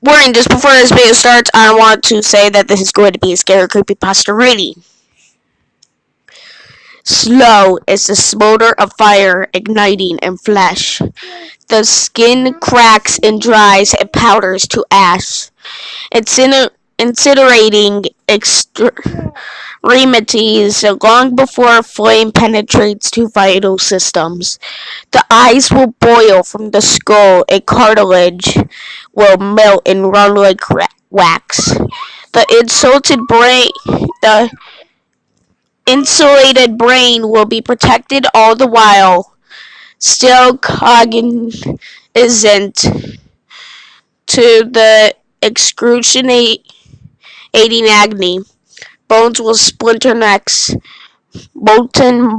Warning, just before this video starts, I want to say that this is going to be a scary creepypasta reading. Slow is the smolder of fire igniting in flesh. The skin cracks and dries and powders to ash. Incinerating extremities long before flame penetrates to vital systems. The eyes will boil from the skull and cartilage will melt and run like wax. The the insulated brain will be protected all the while, still cognizant to the excruciating agony. Bones will splinter next, molten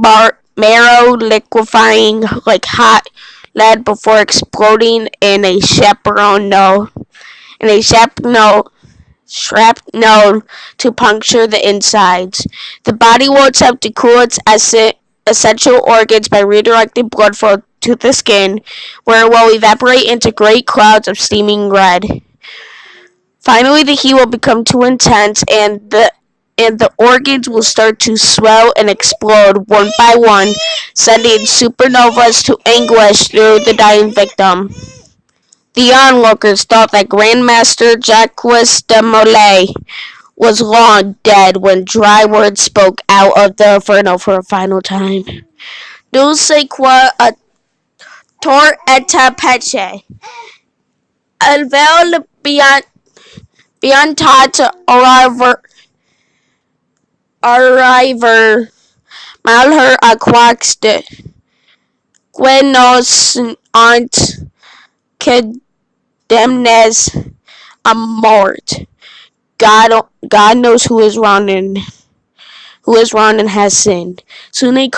marrow liquefying like hot lead before exploding in a shrapnel to puncture the insides. The body will attempt to cool its essential organs by redirecting blood flow to the skin, where it will evaporate into great clouds of steaming red. Finally, the heat will become too intense, and the organs will start to swell and explode one by one, sending supernovas to anguish through the dying victim. The onlookers thought that Grandmaster Jacques de Molay was long dead when dry words spoke out of the inferno for a final time. Dulce qua a tor eta peche. Alvel biantat arriver malher aquaxte. Gwenos ant condemnes a mort. God knows who is wrong and has sinned. Sune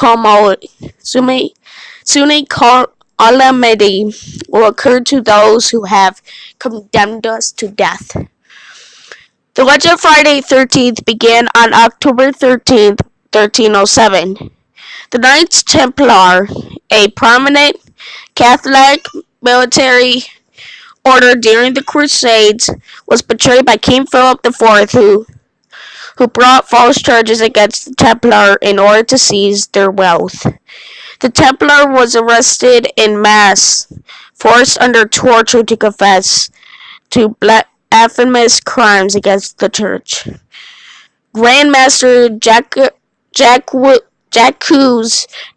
calamity will occur to those who have condemned us to death. The legend of Friday the 13th began on October 13th, 1307. The Knights Templar, a prominent Catholic military order during the Crusades, was betrayed by King Philip IV, who brought false charges against the Templar in order to seize their wealth. The Templar was arrested en masse, forced under torture to confess to blasphemous crimes against the Church. Grandmaster Jacques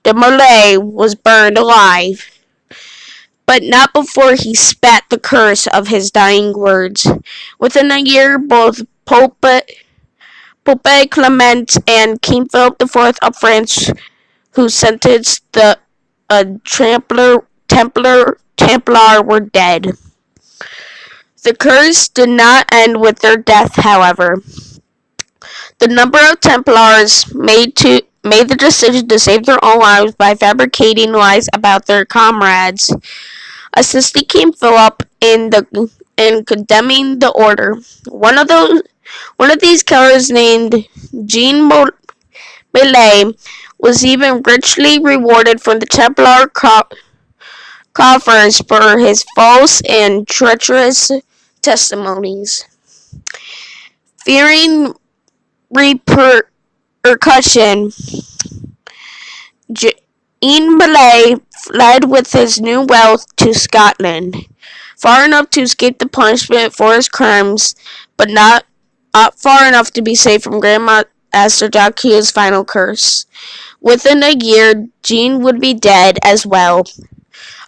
de Molay was burned alive, but not before he spat the curse of his dying words. Within a year, both Pope Clement and King Philip IV of France, who sentenced the Templar, were dead. The curse did not end with their death, however. The number of Templars made the decision to save their own lives by fabricating lies about their comrades, assisting King Philip in condemning the order. One of these killers, named Jean Millet, was even richly rewarded from the Templar coffers for his false and treacherous testimonies. Fearing repercussion, Jean Millet fled with his new wealth to Scotland, far enough to escape the punishment for his crimes, but not far enough to be safe from Grandmaster Jacques' final curse. Within a year, Jean would be dead as well,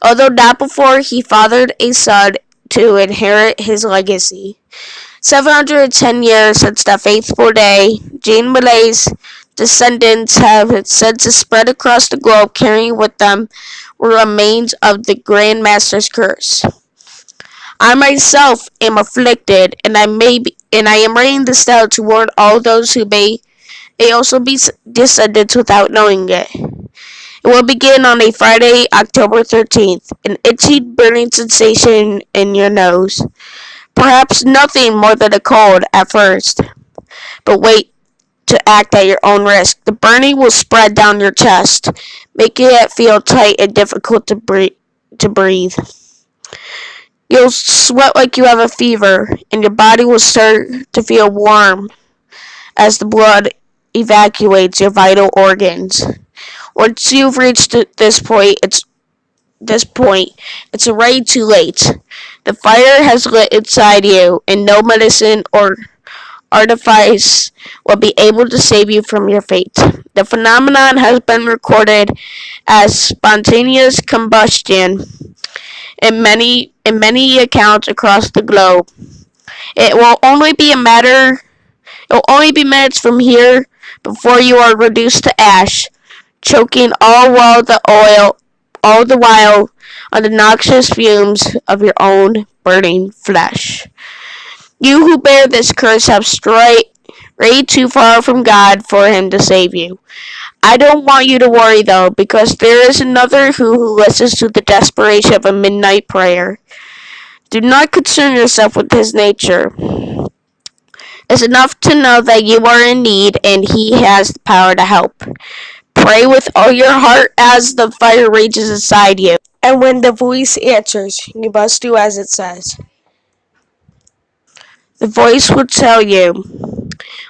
although not before he fathered a son to inherit his legacy. 710 years since that fateful day, Jean Millet's descendants have since spread across the globe, carrying with them remains of the Grandmaster's curse. I myself am afflicted, and I am writing this down to warn all those who may also be descendants without knowing it. It will begin on a Friday, October 13th, an itchy, burning sensation in your nose. Perhaps nothing more than a cold at first, but wait to act at your own risk. The burning will spread down your chest, making it feel tight and difficult to breathe. You'll sweat like you have a fever, and your body will start to feel warm as the blood evacuates your vital organs. Once you've reached this point, it's already too late. The fire has lit inside you, and no medicine or artifice will be able to save you from your fate. The phenomenon has been recorded as spontaneous combustion in many accounts across the globe. It will only be a matter It'll only be minutes from here before you are reduced to ash, choking all the while on the noxious fumes of your own burning flesh. You who bear this curse have strayed too far from God for him to save you. I don't want you to worry though, because there is another who listens to the desperation of a midnight prayer. Do not concern yourself with his nature. It's enough to know that you are in need and he has the power to help. Pray with all your heart as the fire rages inside you. And when the voice answers, you must do as it says. The voice will tell you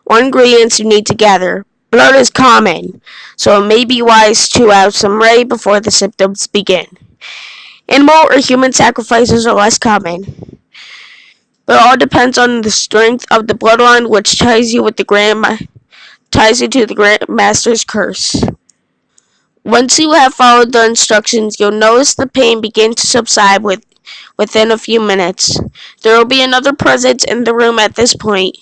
what ingredients you need to gather. Blood is common, so it may be wise to have some ready before the symptoms begin. Animal or human sacrifices are less common, but it all depends on the strength of the bloodline which ties you to the Grandmaster's curse. Once you have followed the instructions, you'll notice the pain begin to subside within a few minutes. There will be another presence in the room at this point,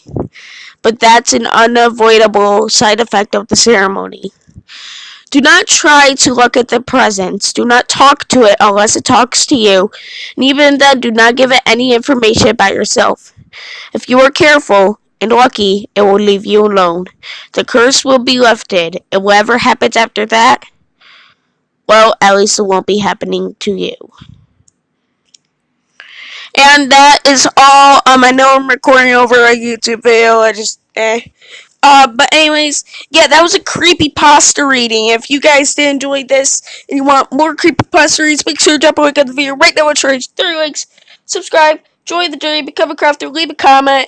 but that's an unavoidable side effect of the ceremony. Do not try to look at the presence. Do not talk to it unless it talks to you. And even then, do not give it any information about yourself. If you are careful and lucky, it will leave you alone. The curse will be lifted, and whatever happens after that, well, at least it won't be happening to you. And that is all. I know I'm recording over a YouTube video. But anyways, yeah, that was a creepypasta reading. If you guys did enjoy this and you want more creepypasta reads, make sure to drop a like on the video right now. I'll charge 30 likes, subscribe, join the journey, become a crafter, leave a comment,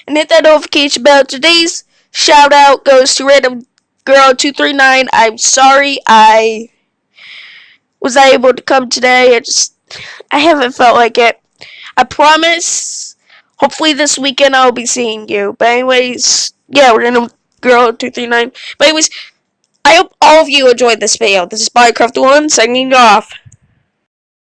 and hit that notification bell. Today's shout out goes to Random Girl 239. I'm sorry I was not able to come today. I haven't felt like it. I promise. Hopefully this weekend I'll be seeing you. But anyways, yeah, Random Girl 239. But anyways, I hope all of you enjoyed this video. This is Minecraft 1 signing off.